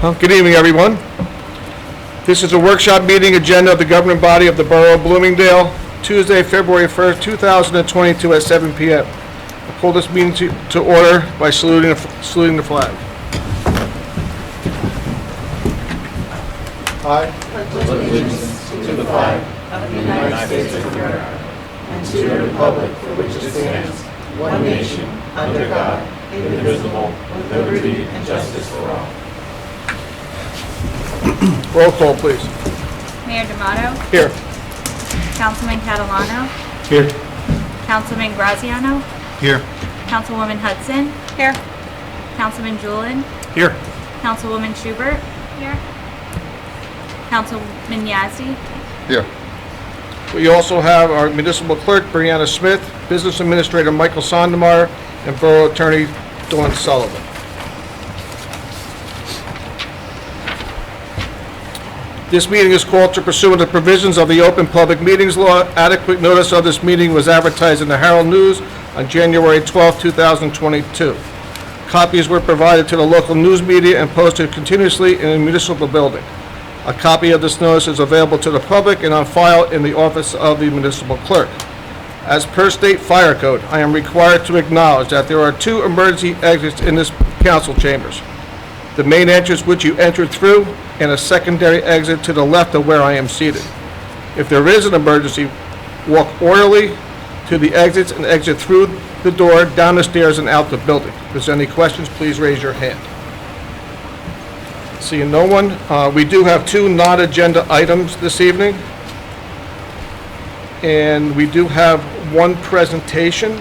Good evening, everyone. This is a workshop meeting agenda of the governing body of the Borough of Bloomingdale, Tuesday, February 1st, 2022 at 7 p.m. I call this meeting to order by saluting the flag. I pledge allegiance to the flag of the United States of America and to the republic for which it stands, one nation, under God, indivisible, with liberty and justice for all. Roll call, please. Mayor D'Amato. Here. Councilman Catalano. Here. Councilman Graziano. Here. Councilwoman Hudson. Here. Councilman Julin. Here. Councilwoman Schubert. Here. Councilman Yazdi. Here. We also have our municipal clerk, Brianna Smith, business administrator, Michael Sondermeyer, and borough attorney, Dawn Sullivan. This meeting is called to pursuant to provisions of the Open Public Meetings Law. Adequate notice of this meeting was advertised in the Herald News on January 12, 2022. Copies were provided to the local news media and posted continuously in the municipal building. A copy of this notice is available to the public and on file in the office of the municipal clerk. As per state fire code, I am required to acknowledge that there are two emergency exits in this council chambers. The main entrance which you entered through, and a secondary exit to the left of where I am seated. If there is an emergency, walk orderly to the exits and exit through the door, down the stairs, and out the building. If there's any questions, please raise your hand. Seeing no one, we do have two non-agenda items this evening. And we do have one presentation,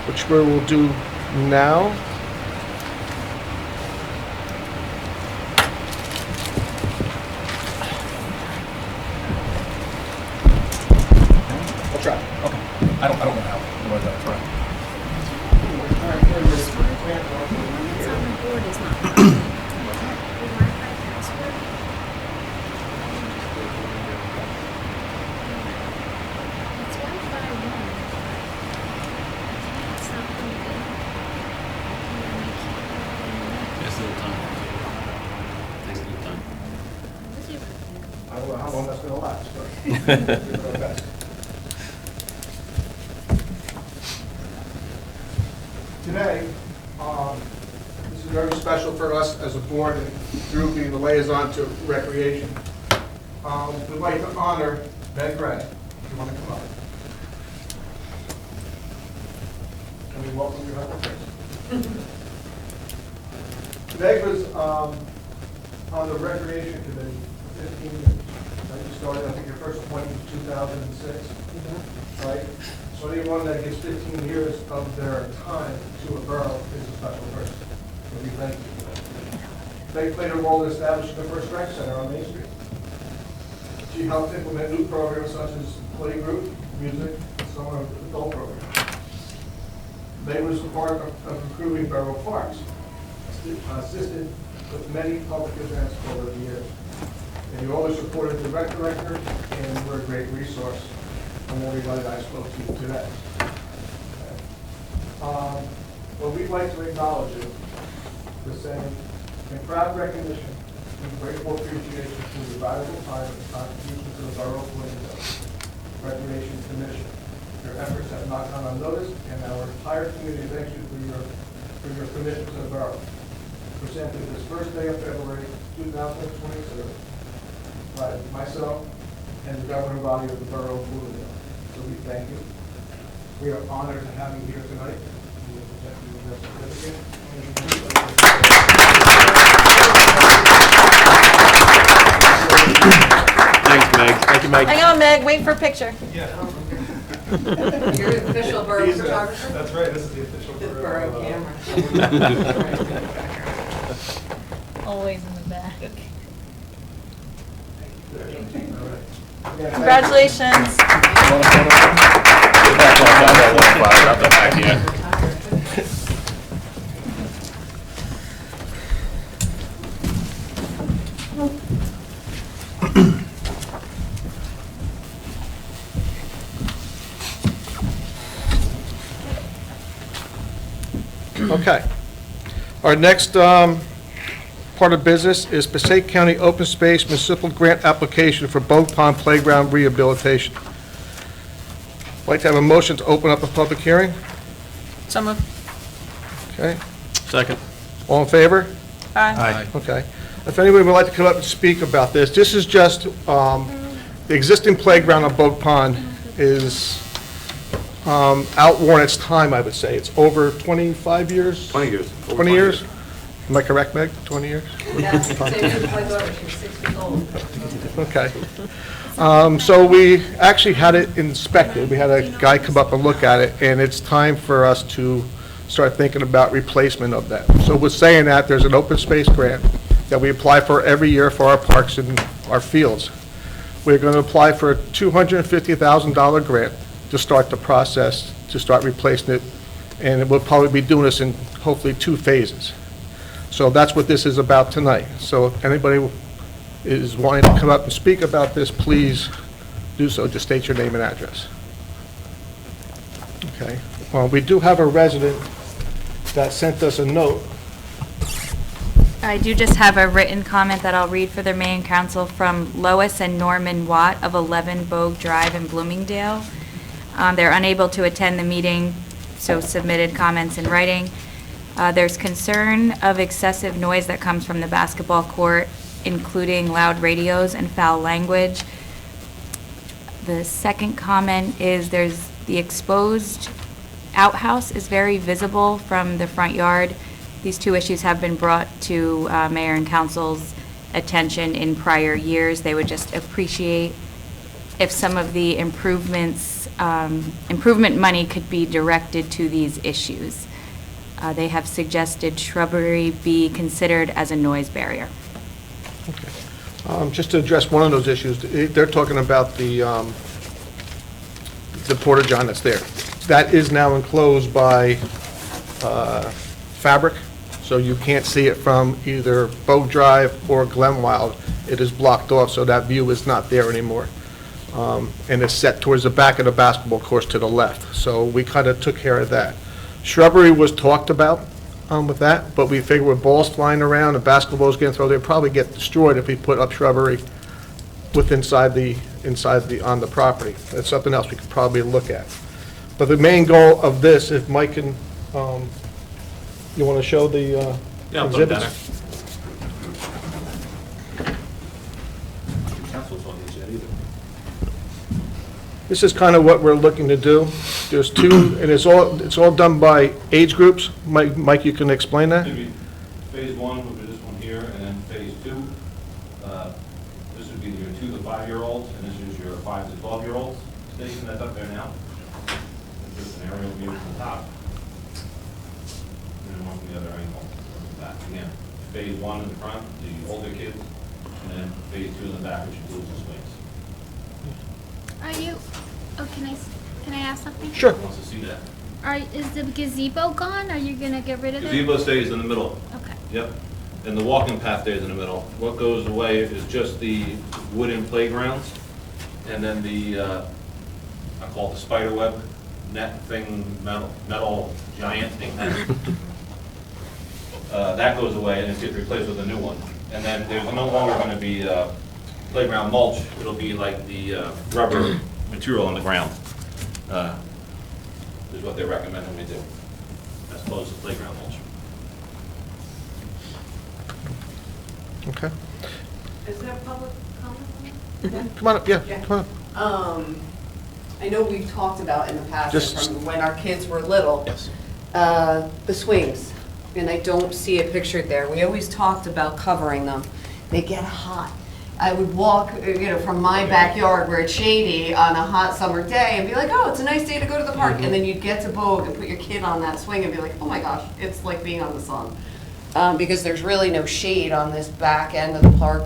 which we will do now. I'll try. Okay. I don't know how. Otherwise I'll try. I don't know how long that's going to last, but we'll do our best. Today, this is very special for us as a board and Drew being the liaison to recreation. We'd like to honor Meg Gray. If you want to come up. And we welcome your help. Meg was on the recreation committee for 15 years. You started, I think your first appointment was 2006, right? So anyone that gets 15 years of their time to a borough is a special person. So we thank you for that. They played a role in establishing the first rec center on Main Street. She helped implement new programs such as playgroup, music, and some of the adult programs. They was a part of improving borough parks, assisted with many public events over the years. And you always supported the rec director, and we're a great resource from everybody that I spoke to today. Well, we'd like to acknowledge you for saying, in proud recognition and grateful appreciation for your valuable time and contribution to the Borough of Bloomingdale Recreation Commission. Your efforts have not gone unnoticed, and our entire community thanks you for your commitment to the borough. Presented this first day of February 2022 by myself and the governing body of the Borough of Bloomingdale. So we thank you. We are honored to have you here tonight. We will present you with your certificate. Thanks, Meg. Thank you, Meg. Hang on, Meg. Wait for a picture. You're the official borough photographer? That's right. This is the official The borough camera. Always in the back. Congratulations. Okay. Our next part of business is Passaic County Open Space Municipal Grant Application for Bogue Pond Playground Rehabilitation. I'd like to have a motion to open up a public hearing. So moved. Okay, Second. all in favor? Aye. Okay. If anybody would like to come up and speak about this, this is just, the existing playground on Bogue Pond is outworn its time, I would say. It's over 25 years? 20 years. 20 years? Am I correct, Meg? 20 years? Yeah, same as my daughter, she's 6 years old. Okay. So we actually had it inspected. We had a guy come up and look at it, and it's time for us to start thinking about replacement of that. So with saying that, there's an open space grant that we apply for every year for our parks and our fields. We're going to apply for a $250,000 grant to start the process, to start replacing it, and we'll probably be doing this in hopefully 2 phases. So that's what this is about tonight. So if anybody is wanting to come up and speak about this, please do so. Just state your name and address. Okay. Well, we do have a resident that sent us a note. I do just have a written comment that I'll read for the mayor and council from Lois and Norman Watt of 11 Bogue Drive in Bloomingdale. They're unable to attend the meeting, so submitted comments in writing. There's concern of excessive noise that comes from the basketball court, including loud radios and foul language. The second comment is there's the exposed outhouse is very visible from the front yard. These 2 issues have been brought to mayor and council's attention in prior years. They would just appreciate if some of the improvement money could be directed to these issues. They have suggested shrubbery be considered as a noise barrier. Okay. Just to address one of those issues, they're talking about the porta-john that's there. That is now enclosed by fabric, so you can't see it from either Bogue Drive or Glenwild. It is blocked off, so that view is not there anymore. And it's set towards the back of the basketball course to the left, so we kind of took care of that. Shrubbery was talked about with that, but we figure with balls flying around and basketballs getting thrown, they'd probably get destroyed if we put up shrubbery inside on the property. That's something else we could probably look at. But the main goal of this, if Mike can, you want to show the Yeah, I'll put it down exhibits? there. Council's on these yet either. This is kind of what we're looking to do. There's 2, and it's all done by age groups. Mike, you can explain that? Maybe phase 1 would be this one here, and then phase 2, this would be your 2 to 5-year-olds, and this is your 5 to 12-year-olds station that's up there now. There's just an aerial view from the top, and then one from the other angle from the back. Again, phase 1 in the front, the older kids, and then phase 2 in the back, which includes the swings. Are you, oh, can I ask something? Sure. Who wants to see that? Is the gazebo gone? Are you gonna get rid of it? Gazebo stays in the middle. Okay. Yep, and the walking path stays in the middle. What goes away is just the wooden playgrounds, and then the, I call it the spider web net thing, metal giant thing. That goes away and it gets replaced with a new one. And then there's no longer going to be playground mulch. It'll be like the rubber material on the ground. Is what they recommend we do, as opposed to playground mulch. Okay. Is there public comment? Come on up, yeah, Yeah. come on up. I know we've talked about in the past, Just- from when our kids were little, Yes. the swings, and I don't see it pictured there. We always talked about covering them. They get hot. I would walk, from my backyard where it's shady on a hot summer day and be like, oh, it's a nice day to go to the park. And then you'd get to Bogue and put your kid on that swing and be like, oh my gosh, it's like being on the sun. Because there's really no shade on this back end of the park.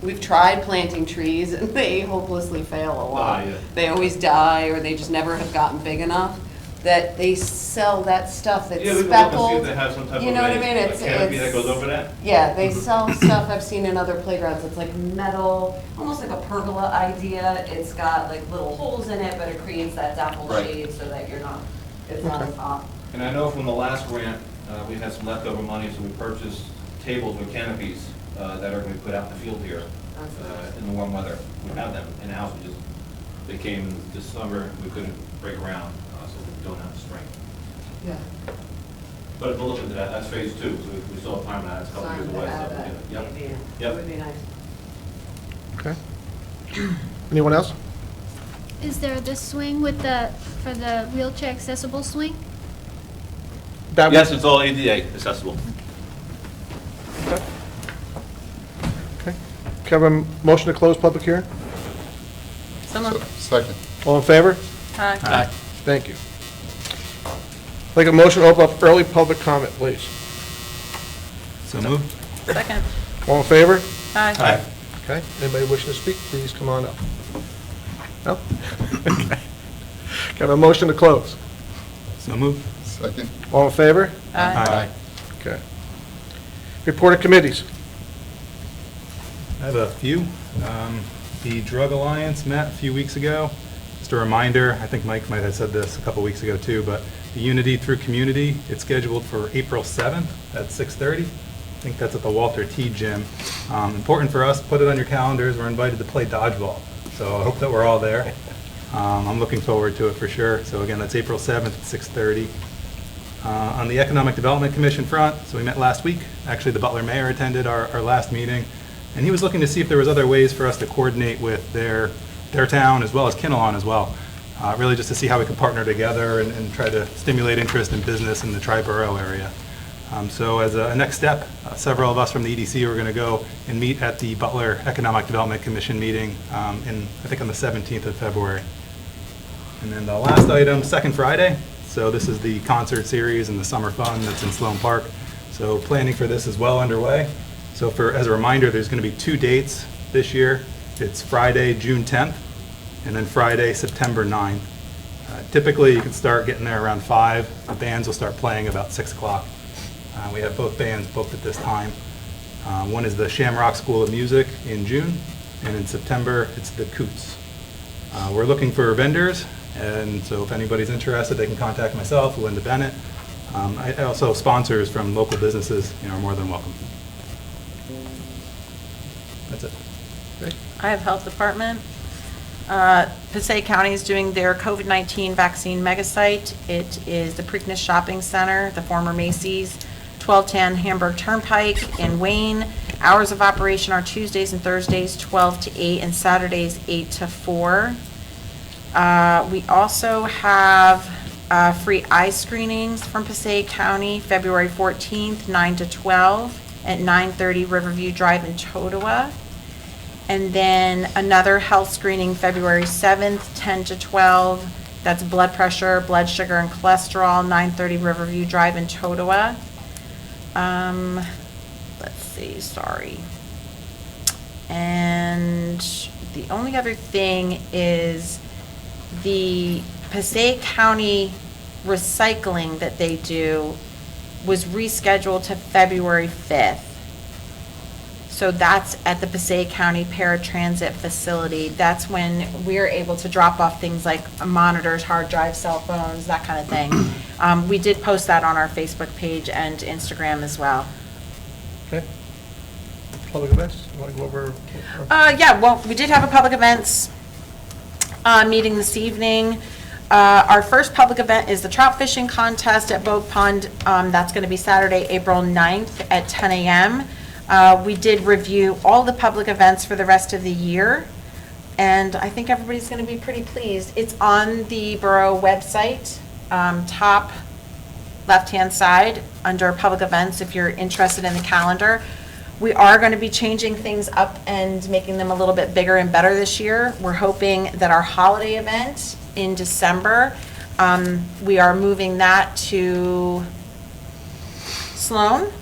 We've tried planting trees and they hopelessly fail a lot. Yeah. They always die or they just never have gotten big enough. That they sell that stuff that's Yeah, we can look and see speckled. if they have some type of You know what I mean? a canopy that goes over that. Yeah, they sell stuff I've seen in other playgrounds. It's like metal, almost like a pergola idea. It's got like little holes in it, but it creates that dapple Right. shade so that it's not as hot. And I know from the last grant, we had some leftover money, so we purchased tables with canopies that are going to be put out in the field here in the warm weather. We have them in-house, they came this summer, we couldn't break around, so we're doing that in the spring. Yeah. But we'll look into that, that's phase 2, so we still have time on that, it's a couple years away. So, Yep. Yep. That would be nice. Okay. Anyone else? Is there the swing with for the wheelchair accessible swing? That Yes, it's all ADA accessible. Okay. Can I have a motion to close public hearing? So moved. Second. All in favor? Aye. Thank you. Like a motion to open up early public comment, please. So moved. Second. All in favor? Aye. Okay, anybody wishing to speak, please come on up. No? Okay. Can I have a motion to close? So moved. Second. All in favor? Aye. Okay. Report of committees. I have a few. The Drug Alliance met a few weeks ago. Just a reminder, I think Mike might have said this a couple weeks ago too, but the Unity Through Community, it's scheduled for April 7th at 6:30. I think that's at the Walter T. Gym. Important for us, put it on your calendars. We're invited to play dodgeball, so I hope that we're all there. I'm looking forward to it for sure. So again, that's April 7th at 6:30. On the Economic Development Commission front, so we met last week. Actually, the Butler Mayor attended our last meeting, and he was looking to see if there was other ways for us to coordinate with their town as well as Kinnelon as well. Really just to see how we could partner together and try to stimulate interest in business in the Tri-Borough area. So as a next step, several of us from the EDC are going to go and meet at the Butler Economic Development Commission meeting I think on the 17th of February. And then the last item, second Friday. So this is the concert series and the summer fun that's in Sloan Park. So planning for this is well underway. So as a reminder, there's going to be 2 dates this year. It's Friday, June 10th, and then Friday, September 9th. Typically, you can start getting there around 5. The bands will start playing about 6 o'clock. We have both bands booked at this time. One is the Shamrock School of Music in June, and in September, it's the Coots. We're looking for vendors, and so if anybody's interested, they can contact myself, Linda Bennett. Also, sponsors from local businesses are more than welcome. That's it. I have Health Department. Passaic County is doing their COVID-19 vaccine mega site. It is the Preakness Shopping Center, the former Macy's, 1210 Hamburg Turnpike in Wayne. Hours of operation are Tuesdays and Thursdays, 12 to 8, and Saturdays, 8 to 4. We also have free eye screenings from Passaic County, February 14th, 9 to 12, at 930 Riverview Drive in Totowa. And then another health screening February 7th, 10 to 12. That's blood pressure, blood sugar, and cholesterol, 930 Riverview Drive in Totowa. Let's see, sorry. And the only other thing is the Passaic County recycling that they do was rescheduled to February 5th. So that's at the Passaic County Paratransit Facility. That's when we're able to drop off things like monitors, hard drives, cell phones, that kind of thing. We did post that on our Facebook page and Instagram as well. Okay. Public events, you want to go over? Yeah, well, we did have a public events meeting this evening. Our first public event is the trout fishing contest at Bogue Pond. That's going to be Saturday, April 9th at 10 a.m. We did review all the public events for the rest of the year, and I think everybody's going to be pretty pleased. It's on the borough website, top left-hand side, under public events, if you're interested in the calendar. We are going to be changing things up and making them a little bit bigger and better this year. We're hoping that our holiday event in December, we are moving that to Sloan.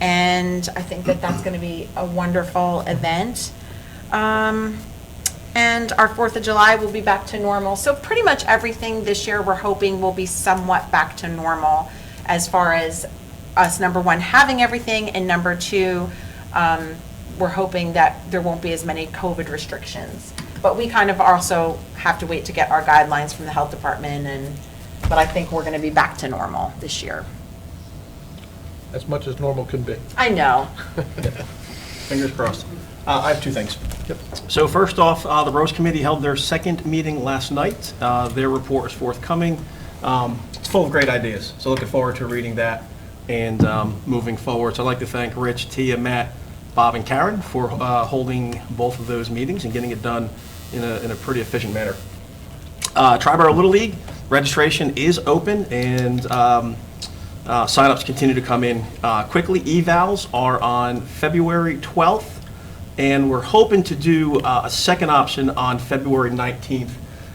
And I think that that's going to be a wonderful event. And our 4th of July will be back to normal. So pretty much everything this year we're hoping will be somewhat back to normal as far as us, number one, having everything, and number two, we're hoping that there won't be as many COVID restrictions. But we kind of also have to wait to get our guidelines from the health department, but I think we're going to be back to normal this year. As much as normal can be. I know. Fingers crossed. I have two things. So first off, the Rose Committee held their second meeting last night. Their report is forthcoming. It's full of great ideas, so looking forward to reading that and moving forward. So I'd like to thank Rich, Tia, Matt, Bob, and Karen for holding both of those meetings and getting it done in a pretty efficient manner. Tri-Borough Little League registration is open, and signups continue to come in quickly. Evals are on February 12th, and we're hoping to do a second option on February 19th.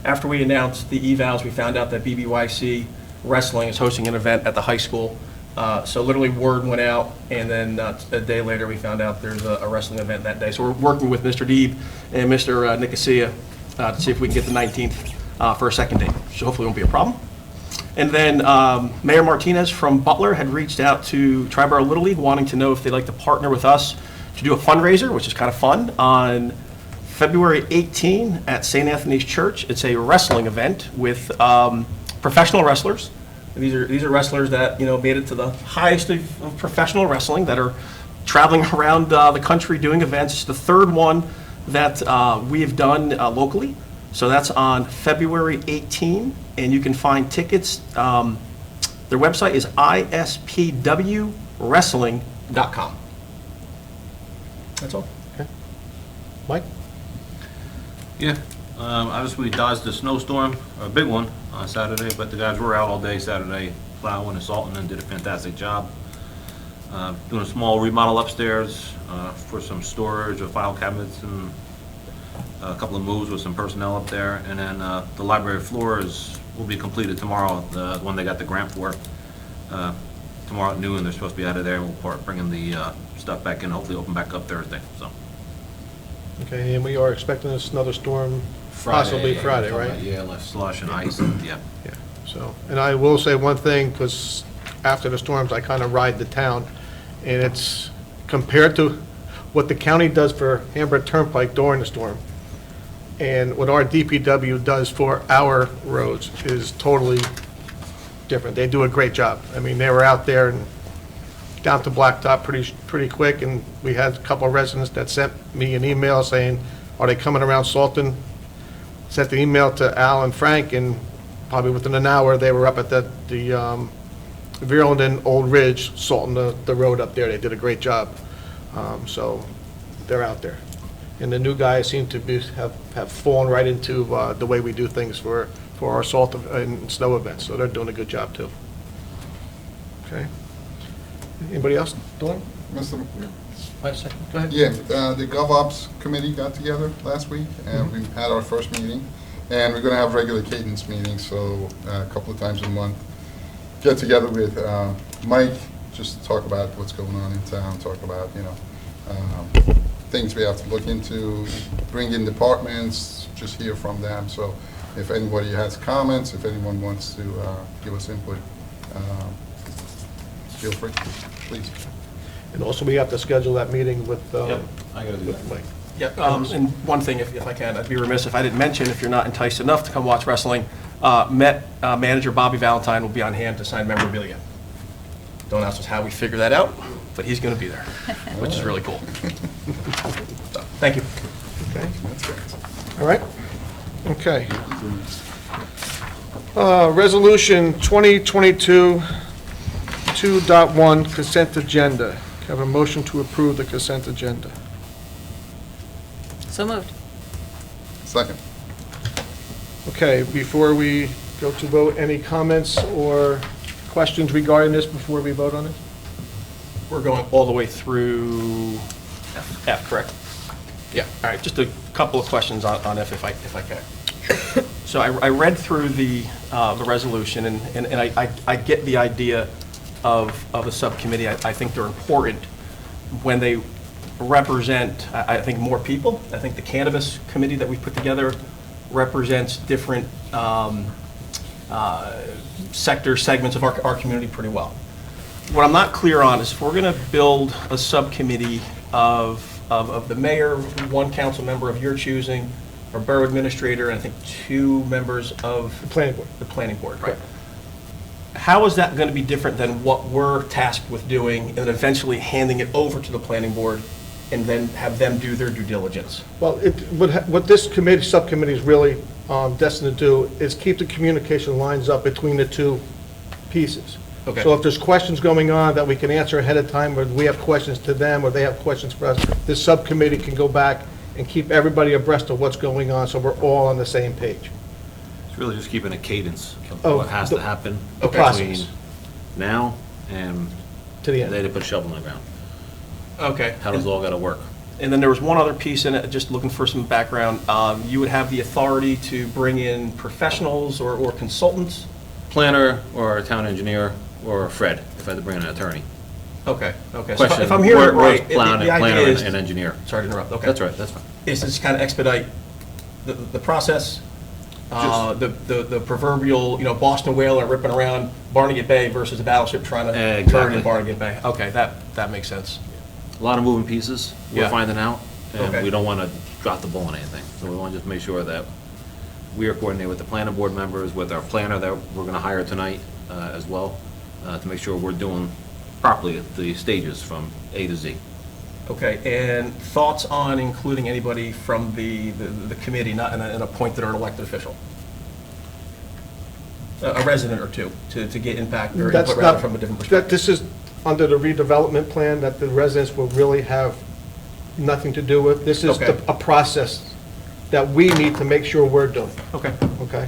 After we announced the evals, we found out that BBYC Wrestling is hosting an event at the high school. So literally word went out, and then a day later we found out there's a wrestling event that day. So we're working with Mr. Deeb and Mr. Nicosia to see if we can get the 19th for a second date. So hopefully it won't be a problem. And then Mayor Martinez from Butler had reached out to Tri-Borough Little League wanting to know if they'd like to partner with us to do a fundraiser, which is kind of fun, on February 18 at St. Anthony's Church. It's a wrestling event with professional wrestlers. These are wrestlers that, you know, made it to the highest of professional wrestling, that are traveling around the country doing events. It's the third one that we have done locally. So that's on February 18, and you can find tickets. Their website is ispwwrestling.com. That's all. Okay. Mike? Yeah, obviously we dodged the snowstorm, a big one, on Saturday, but the guys were out all day Saturday plowing and salting and did a fantastic job. Doing a small remodel upstairs for some storage of file cabinets and a couple of moves with some personnel up there. And then the library floors will be completed tomorrow, the one they got the grant for. Tomorrow at noon, they're supposed to be out of there, and we'll start bringing the stuff back in, hopefully open back up Thursday, so. Okay, and we are expecting another storm, possibly Friday, right? Yeah, like slush and ice, and yeah. Yeah, so, and I will say one thing, because after the storms, I kind of ride the town, and it's, compared to what the county does for Hamburg Turnpike during the storm, and what our DPW does for our roads is totally different. They do a great job. I mean, they were out there and down to blacktop pretty quick, and we had a couple of residents that sent me an email saying, are they coming around Salton? Sent the email to Al and Frank, and probably within an hour, they were up at the Virland and Old Ridge, salting the road up there. They did a great job. So they're out there. And the new guys seem to have fallen right into the way we do things for our salt and snow events, so they're doing a good job too. Okay. Anybody else? Dawn? Mr. Wait a second. Go ahead. Yeah, the GovOps committee got together last week, and we had our first meeting, and we're going to have regular cadence meetings, so a couple of times a month. Get together with Mike, just to talk about what's going on in town, talk about, you know, things we have to look into, bring in departments, just hear from them. So if anybody has comments, if anyone wants to give us input, feel free, please. And also, we have to schedule that meeting with Yep, I gotta do with that. Mike. Yep, and one thing, if I can, I'd be remiss if I didn't mention, if you're not enticed enough to come watch wrestling, manager Bobby Valentine will be on hand to sign memorabilia. Don't ask us how we figure that out, but he's going to be there, which is really cool. So, thank you. Okay. That's great. All right. Okay. Resolution 2022 2.1 consent agenda. Have a motion to approve the consent agenda. So moved. Second. Okay, before we go to vote, any comments or questions regarding this before we vote on it? We're going all the way through F, correct? Yeah, all right, just a couple of questions on F if I can. So I read through the resolution, and I get the idea of a subcommittee. I think they're important when they represent, I think, more people. I think the cannabis committee that we put together represents different segments of our community pretty well. What I'm not clear on is if we're going to build a subcommittee of the mayor, one council member of your choosing, our borough administrator, and I think 2 members of The planning board. the planning board, right? How is that going to be different than what we're tasked with doing and eventually handing it over to the planning board and then have them do their due diligence. Well, what this committee, subcommittee is really destined to do is keep the communication lines up between the two pieces. Okay. So if there's questions going on that we can answer ahead of time, or we have questions to them, or they have questions for us, this subcommittee can go back and keep everybody abreast of what's going on, so we're all on the same page. It's really just keeping a cadence of Oh, what has to happen the between process. now and To the the end. day they put a shovel in the ground. Okay. How does it all got to work? And then there was one other piece in it, just looking for some background. You would have the authority to bring in professionals or consultants? Planner or a town engineer or Fred, if I had to bring in an attorney. Okay, okay. So Question, if I'm hearing it where's right, the planner idea is, and engineer? sorry to interrupt, okay. That's right, that's fine. Is to just kind of expedite the process, the proverbial, Boston whaler ripping around Barnegat Bay versus a battleship trying to turn Exactly. in Barnegat Bay. Okay, that makes sense. A lot of moving pieces we're Yeah. finding out, and Okay. we don't want to drop the ball on anything. So we want to just make sure that we are coordinated with the planning board members, with our planner that we're going to hire tonight as well, to make sure we're doing properly the stages from A to Z. Okay, and thoughts on including anybody from the committee, not an appointed or an elected official? A resident or two, to get impact or That's input rather not, from a different perspective. this is under the redevelopment plan that the residents will really have nothing to do with. This is Okay. a process that we need to make sure we're doing, Okay, okay?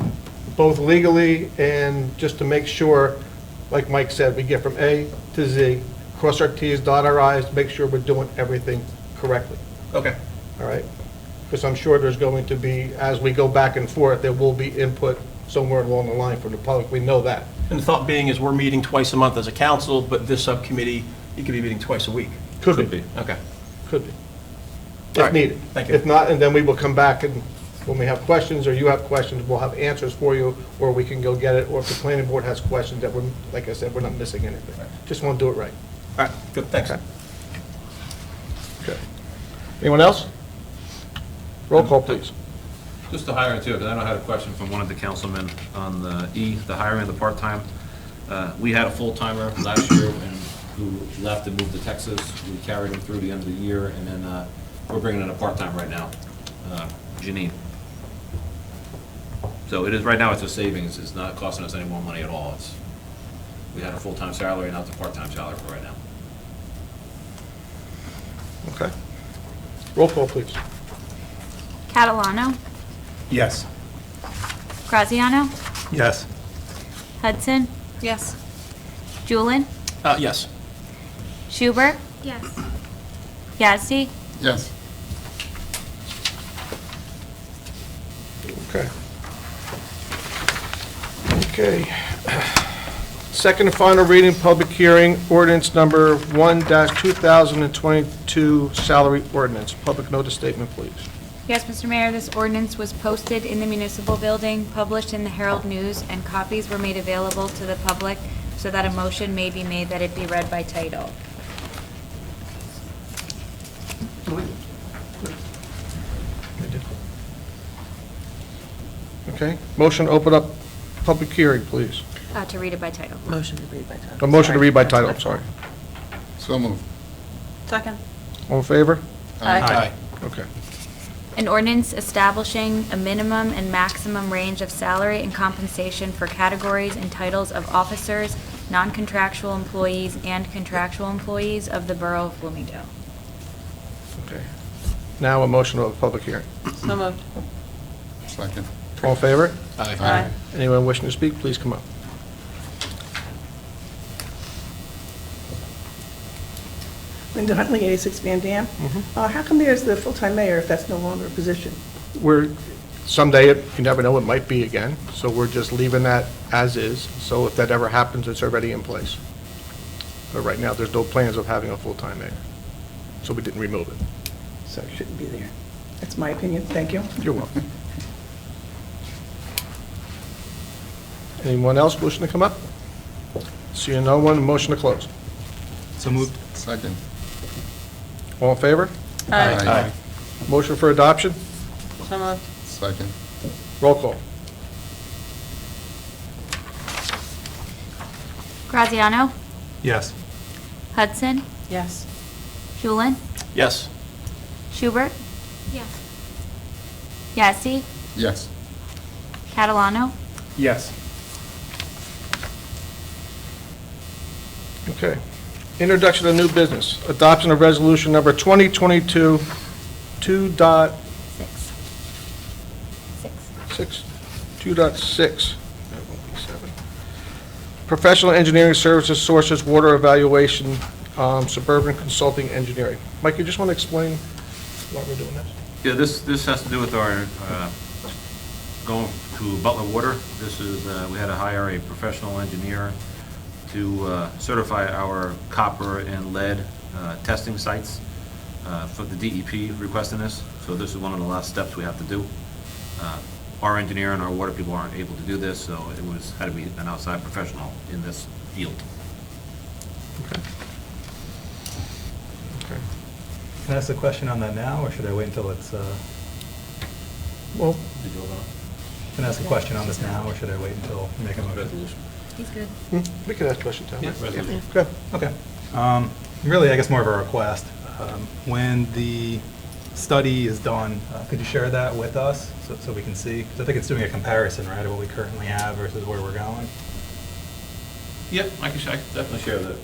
Both legally and just to make sure, like Mike said, we get from A to Z, cross our Ts, dot our Is, make sure we're doing everything correctly, okay, all right? Because I'm sure there's going to be, as we go back and forth, there will be input somewhere along the line from the public. We know that. and the thought being is we're meeting twice a month as a council, but this subcommittee, you could be meeting twice a week. Could be. Okay, Could be. All If right. needed. Thank you. If not, and then we will come back and when we have questions or you have questions, we'll have answers for you, or we can go get it, or if the planning board has questions that we're, like I said, we're not missing anything. Just want to do it right. all right, good, thanks. Okay. Okay. Anyone else? Roll call, please. Just the hiring too, because I know I had a question from one of the councilmen on the hiring of the part-time. We had a full-timer last year and who left and moved to Texas. We carried him through the end of the year, and then we're bringing in a part-time right now, Janine. So it is, right now it's a savings. It's not costing us any more money at all. We had a full-time salary, now it's a part-time salary for right now. Okay. Roll call, please. Catalano, Yes. Graziano, Yes. Hudson, Yes. Julin, Yes. Schubert, Yes. Yazdi, Yes. Okay. Okay. Second and final reading, public hearing, ordinance number 1-2022, salary ordinance. Public notice statement, please. Yes, Mr. Mayor, this ordinance was posted in the municipal building, published in the Herald News, and copies were made available to the public so that a motion may be made that it be read by title. Okay, motion to open up public hearing, please. To read it by title. Motion to read by title. A motion to read by title, I'm sorry. So moved. Second. All in favor? Aye. Okay. An ordinance establishing a minimum and maximum range of salary and compensation for categories and titles of officers, non-contractual employees, and contractual employees of the Borough of Bloomingdale. Okay. Now a motion to a public hearing. So moved. Second. All in favor? Aye. Anyone wishing to speak, please come up. Linda Huntley, 86 Van Dam. How come there's the full-time mayor if that's no longer a position? Someday, you never know, it might be again, so we're just leaving that as is. So if that ever happens, it's already in place. But right now, there's no plans of having a full-time mayor, so we didn't remove it. So it shouldn't be there. That's my opinion. Thank you. You're welcome. Anyone else wishing to come up? Seeing no one, motion to close. So moved. Second. All in favor? Aye. Motion for adoption? So moved. Second. Roll call. Graziano, Yes. Hudson, Yes. Julin, Yes. Schubert, Yes. Yazdi, Yes. Catalano, Yes. Okay. Introduction of new business. Adoption of resolution number 2022 2.6. 2.6. That won't be 7. Professional engineering services, sources, water evaluation, suburban consulting engineering. Mike, you just want to explain why we're doing this? Yeah, this has to do with our going to Butler Water. This is, we had to hire a professional engineer to certify our copper and lead testing sites for the DEP requesting this. So this is one of the last steps we have to do. Our engineer and our water people aren't able to do this, so it had to be an outside professional in this field. Okay. Okay. Can I ask a question on that now, or should I wait until it's, Well, Did you hold on? can I ask a question on this now, or should I wait until we make a motion? Resolution. He's good. we can ask questions, Tom. Yeah, resolution. Good. Okay. Really, I guess more of a request. When the study is done, could you share that with us so we can see? Because I think it's doing a comparison, right, of what we currently have versus where we're going. Yep, I can definitely share the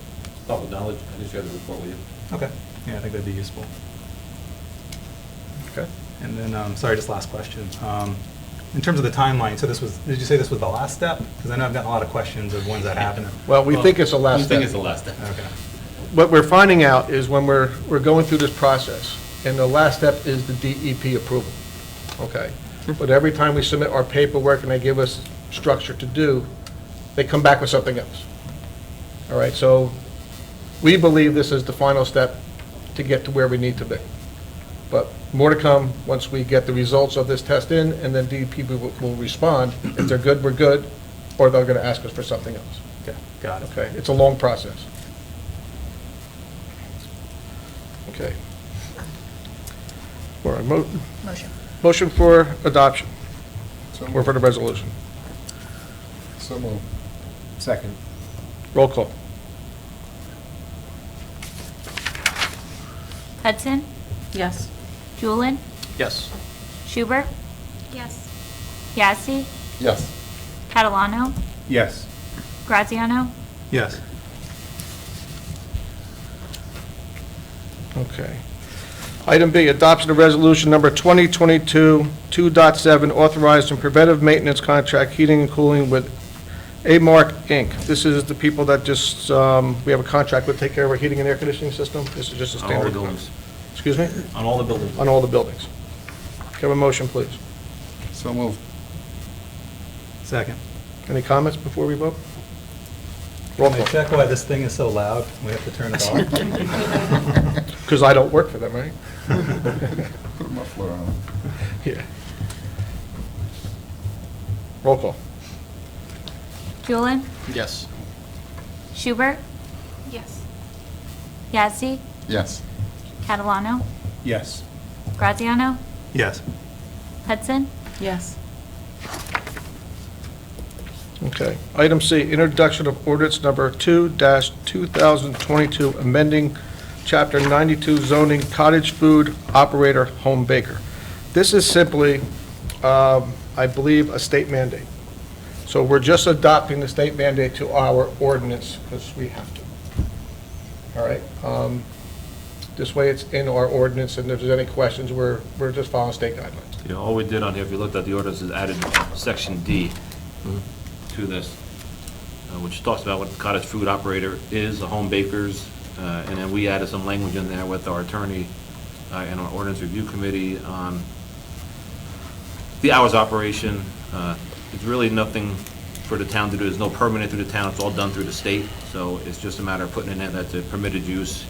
public knowledge. I can share the report with you. Okay. Yeah, I think that'd be useful. Okay. And then, sorry, just last question. In terms of the timeline, so did you say this was the last step? Because I know I've gotten a lot of questions of when's that happening. Well, we think it's the last We step. think it's the last step. Okay. What we're finding out is when we're going through this process, and the last step is the DEP approval, okay? But every time we submit our paperwork and they give us structure to do, they come back with something else. All right, so we believe this is the final step to get to where we need to be. But more to come once we get the results of this test in, and then DEP will respond. If they're good, we're good, or they're going to ask us for something else. Okay, got it. Okay, it's a long process. Okay. All right, Motion. motion for adoption, So or for the resolution. So moved. Second. Roll call. Hudson, Yes. Julian, Yes. Schubert, Yes. Yazdi, Yes. Catalano, Yes. Graziano, Yes. Okay. Item B, adoption of resolution number 2022 2.7, authorizing preventive maintenance contract heating and cooling with A-Mark Inc. This is the people that just, we have a contract with, take care of our heating and air conditioning system. This is just a On all the standard. buildings. Excuse me? On all the buildings. On all the buildings. Can I have a motion, please? So moved. Second. Any comments before we vote? Roll Can I call. check why this thing is so loud? We have to turn it off? Because I don't work for them, right? Put a muffler on. Yeah. Roll call. Julian, Yes. Schubert, Yes. Yazdi, Yes. Catalano, Yes. Graziano, Yes. Hudson, Yes. Okay. Item C, introduction of ordinance number 2-2022, amending Chapter 92 zoning cottage food operator home baker. This is simply, I believe, a state mandate. So we're just adopting the state mandate to our ordinance because we have to. All right? This way it's in our ordinance, and if there's any questions, we're just following state guidelines. Yeah, all we did on here, if you looked at the ordinance, is added section D to this, which talks about what cottage food operator is, a home baker's, and then we added some language in there with our attorney and our ordinance review committee on the hours operation. It's really nothing for the town to do. There's no permanent through the town. It's all done through the state. So it's just a matter of putting in there that's a permitted use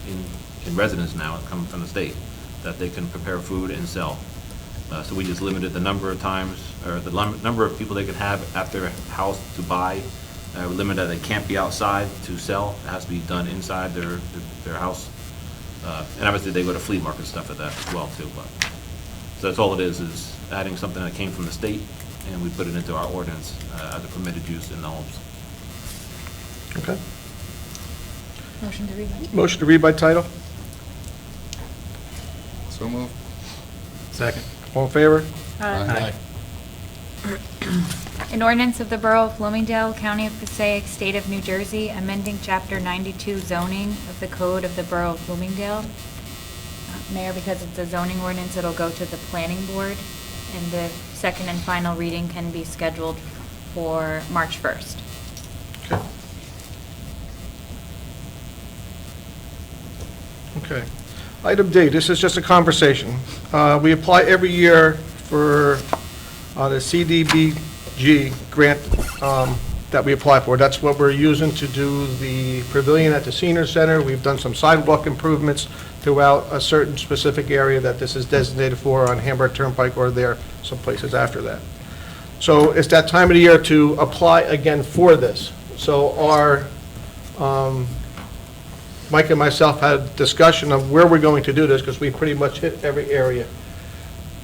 in residence now, coming from the state, that they can prepare food and sell. So we just limited the number of times, or the number of people they could have at their house to buy. We limited that they can't be outside to sell. It has to be done inside their house. And obviously, they go to flea market stuff at that as well, too. But so that's all it is adding something that came from the state, and we put it into our ordinance as a permitted use in the homes. Okay. motion to read. Motion to read by title? So moved. Second. All in favor? Aye. An ordinance of the Borough of Bloomingdale, County of Passaic, State of New Jersey, amending Chapter 92 zoning of the Code of the Borough of Bloomingdale. Mayor, because it's a zoning ordinance, it'll go to the planning board, and the second and final reading can be scheduled for March 1st. Okay. Item D, this is just a conversation. We apply every year for the CDBG grant that we apply for. That's what we're using to do the pavilion at the senior center. We've done some sidewalk improvements throughout a certain specific area that this is designated for on Hamburg Turnpike, or there some places after that. So it's that time of the year to apply again for this. So our Mike and myself had a discussion of where we're going to do this, because we pretty much hit every area.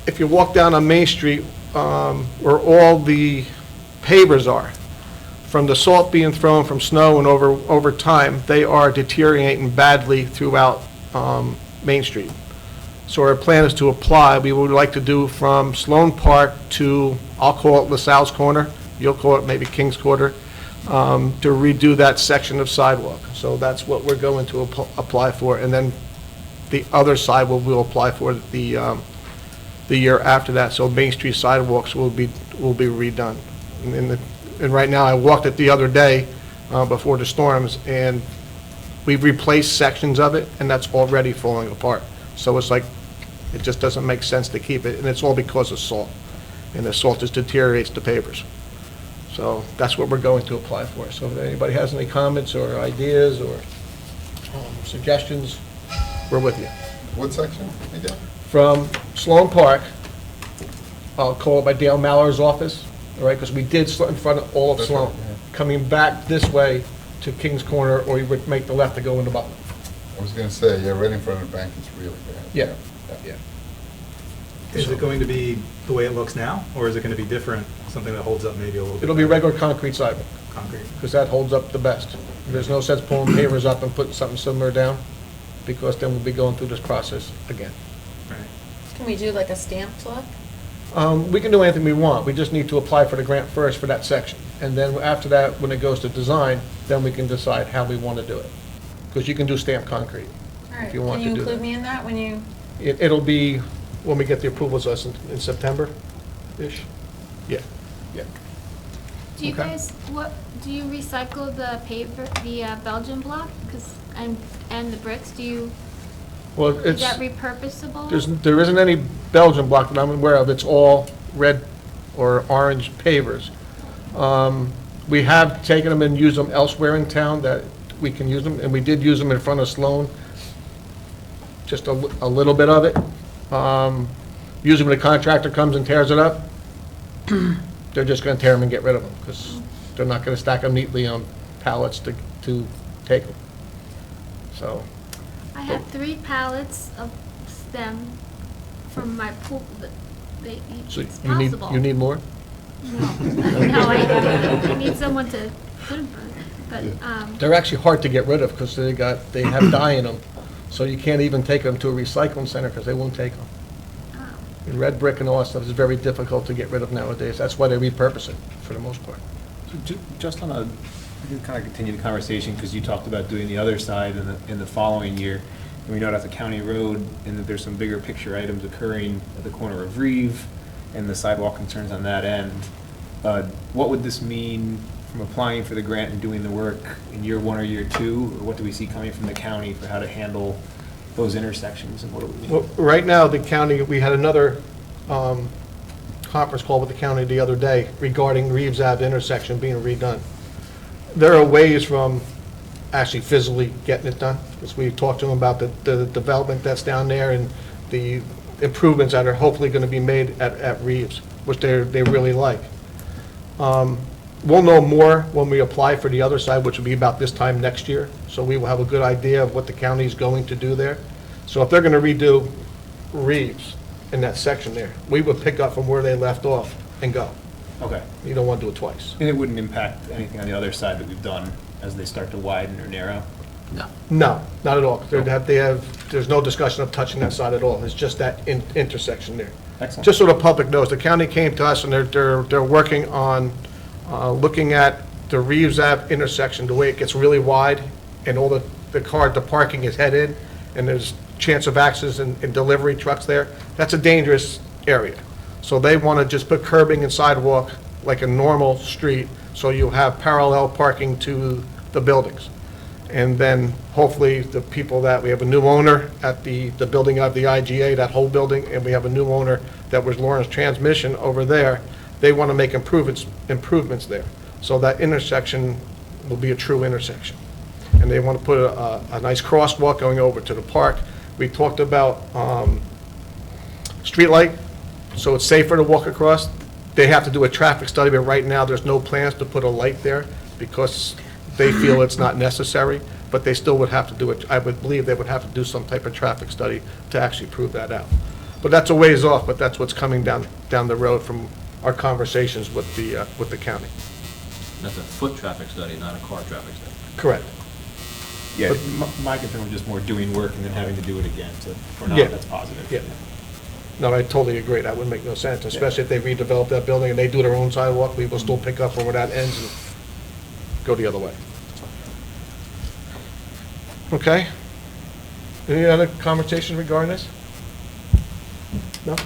If you walk down on Main Street, where all the pavers are, from the salt being thrown from snow and over time, they are deteriorating badly throughout Main Street. So our plan is to apply. We would like to do from Sloan Park to, I'll call it LaSalle's Corner, you'll call it maybe King's Quarter, to redo that section of sidewalk. So that's what we're going to apply for, and then the other side we'll apply for the year after that. So Main Street sidewalks will be redone. And right now, I walked it the other day before the storms, and we've replaced sections of it, and that's already falling apart. So it's like, it just doesn't make sense to keep it, and it's all because of salt. And the salt just deteriorates the pavers. So that's what we're going to apply for. So if anybody has any comments or ideas or suggestions, we're with you. What section again? From Sloan Park, I'll call it by Dale Mallory's office, all right, because we did in front of all of That's Sloan. right, yeah. Coming back this way to King's Corner, or you would make the left to go into Butler. I was gonna say, yeah, right in front of the bank is really bad. Yeah, yeah. Is it going to be the way it looks now, or is it going to be different, something that holds up maybe a little bit? It'll be better? regular concrete sidewalk, Concrete. because that holds up the best. There's no sense pulling pavers up and putting something similar down, because then we'll be going through this process again. Right. Can we do like a stamped look? We can do anything we want, we just need to apply for the grant first for that section. And then after that, when it goes to design, then we can decide how we want to do it. Because you can do stamped concrete, All right, if you want to can do you include that. me in that when you, It'll be when we get the approvals in September-ish. Yeah, yeah. Do you Okay. guys, do you recycle the paper, the Belgian block? And the bricks, Well, is it's, that repurposable? there isn't any Belgian block that I'm aware of. It's all red or orange pavers. We have taken them and used them elsewhere in town that we can use them, and we did use them in front of Sloan, just a little bit of it. Usually when a contractor comes and tears it up, they're just gonna tear them and get rid of them, because they're not gonna stack them neatly on pallets to take them. So, I have 3 pallets of stem from my pool, so it's you need, possible. you need more? No, I need someone to put them on, but, They're actually hard to get rid of, because they have dye in them, so you can't even take them to a recycling center, because they won't take them. oh. And red brick and all that stuff is very difficult to get rid of nowadays. That's why they repurpose it, for the most part. Just on we can kind of continue the conversation, because you talked about doing the other side in the following year. And we know that's a county road, and that there's some bigger picture items occurring at the corner of Reeve, and the sidewalk concerns on that end. What would this mean from applying for the grant and doing the work in year 1 or year 2? Or what do we see coming from the county for how to handle those intersections, and what do we Well, right now, the county, we had another conference call with the county the other day regarding Reeves Ave intersection being redone. There are ways from actually physically getting it done, because we talked to them about the development that's down there and the improvements that are hopefully going to be made at Reeves, which they really like. We'll know more when we apply for the other side, which will be about this time next year, so we will have a good idea of what the county is going to do there. So if they're going to redo Reeves in that section there, we would pick up from where they left off and go. Okay. You don't want to do it twice. And it wouldn't impact anything on the other side that we've done as they start to widen or narrow? No. No, not at all. There's no discussion of touching that side at all. It's just that intersection there. Excellent. Just so the public knows, the county came to us and they're working on looking at the Reeves Ave intersection, the way it gets really wide and all the parking is headed and there's chance of accidents and delivery trucks there. That's a dangerous area. So they want to just put curbing and sidewalk like a normal street, so you have parallel parking to the buildings. And then hopefully the people that, we have a new owner at the building of the IGA, that whole building, and we have a new owner that was Lawrence Transmission over there. They want to make improvements there. So that intersection will be a true intersection. And they want to put a nice crosswalk going over to the park. We talked about street light, so it's safer to walk across. They have to do a traffic study, but right now there's no plans to put a light there because they feel it's not necessary, but they still would have to do it. I would believe they would have to do some type of traffic study to actually prove that out. But that's a ways off, but that's what's coming down the road from our conversations with the county. That's a foot traffic study, not a car traffic study. Correct. Yeah, my concern was just more doing work and then having to do it again, so for now, Yeah. that's positive. Yeah. No, I totally agree. That would make no sense, especially if they redevelop that building and they do their own sidewalk. We will still pick up where that ends and go the other way. Okay? Any other conversation regarding this? No?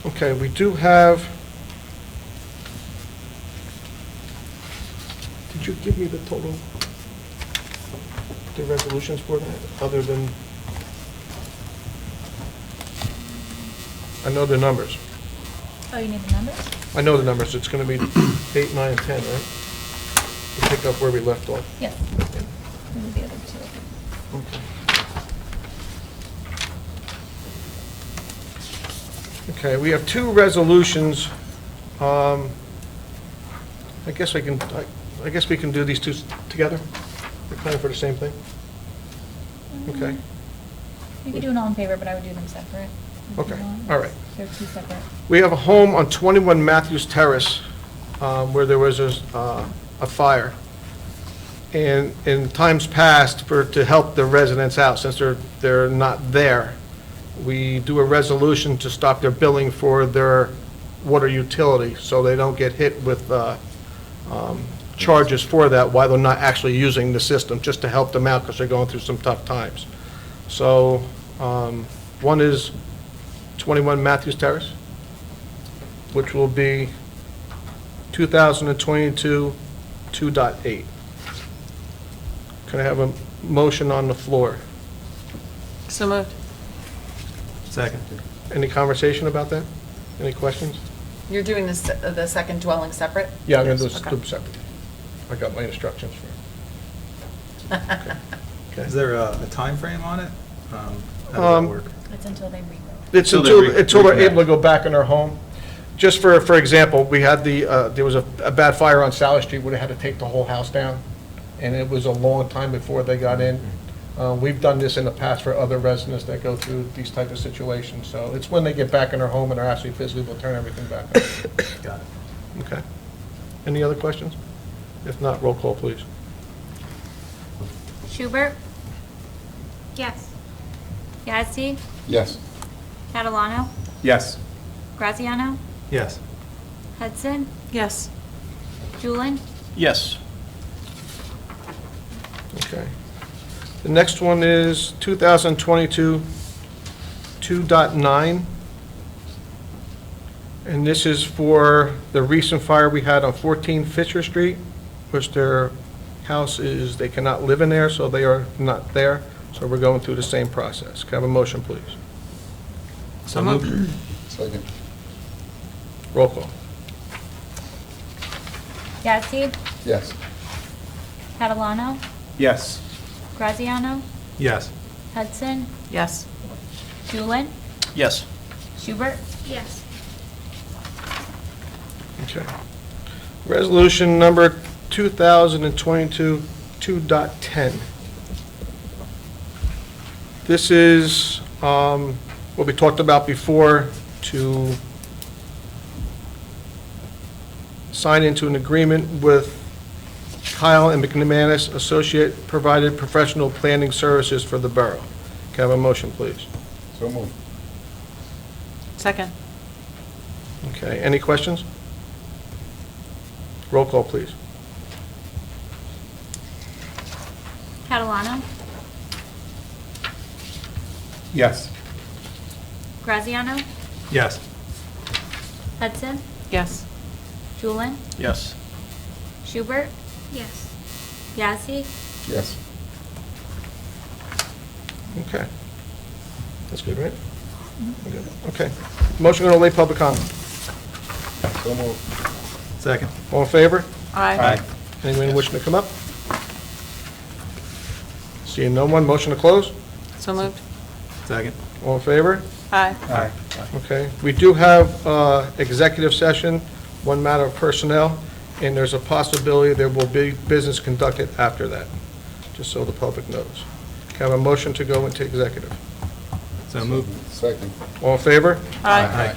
Okay, we do have, did you give me the total, the resolutions for that, other than, I know the numbers. Oh, you need the numbers? I know the numbers. It's going to be 8, 9, and 10, right? We'll pick up where we left off. Yes. The other two. Okay, we have two resolutions. I guess we can do these two together. We're planning for the same thing. Okay. You could do an all in favor, but I would do them separate. Okay. All right. They're two separate. We have a home on 21 Matthews Terrace where there was a fire. And in times past, to help the residents out, since they're not there, we do a resolution to stop their billing for their water utility, so they don't get hit with charges for that while they're not actually using the system, just to help them out because they're going through some tough times. So one is 21 Matthews Terrace, which will be 2022 2.8. Can I have a motion on the floor? So moved. Second. Any conversation about that? Any questions? You're doing the second dwelling separate? Yeah, I'm going to Yes, do okay. it separately. I got my instructions for it. Okay. Is there a time frame on it? How does that work? It's until they rebuild. It's Until they until they're reconnect. able to go back in their home. Just for example, we had there was a bad fire on Sally Street where they had to take the whole house down, and it was a long time before they got in. We've done this in the past for other residents that go through these type of situations, so it's when they get back in their home and are actually physically able to turn everything back on. Got it. Okay. Any other questions? If not, roll call, please. Schubert, Yes. Yazdi, Yes. Catalano, Yes. Graziano, Yes. Hudson, Yes. Julian, Yes. Okay. The next one is 2022 2.9. And this is for the recent fire we had on 14 Fisher Street, which their house is, they cannot live in there, so they are not there. So we're going through the same process. Can I have a motion, please? So moved. Second. Roll call. Yazdi, Yes. Catalano, Yes. Graziano, Yes. Hudson, Yes. Julian, Yes. Schubert, Yes. Okay. Resolution number 2022 2.10. This is what we talked about before, to sign into an agreement with Kyle and McManus Associate provided professional planning services for the borough. Can I have a motion, please? So moved. Second. Okay, any questions? Roll call, please. Catalano? Yes. Graziano? Yes. Hudson? Yes. Julian? Yes. Schubert? Yes. Yazdi? Yes. Okay. That's good, right? Good. Okay. Motion to lay public comment. So moved. Second. All in favor? Aye. Anyone wishing to come up? Seeing no one, motion to close? So moved. Second. All in favor? Aye. Aye. Okay. We do have executive session, one matter of personnel, and there's a possibility there will be business conducted after that, just so the public knows. Can I have a motion to go into executive? So moved. Second. All in favor? Aye. Aye.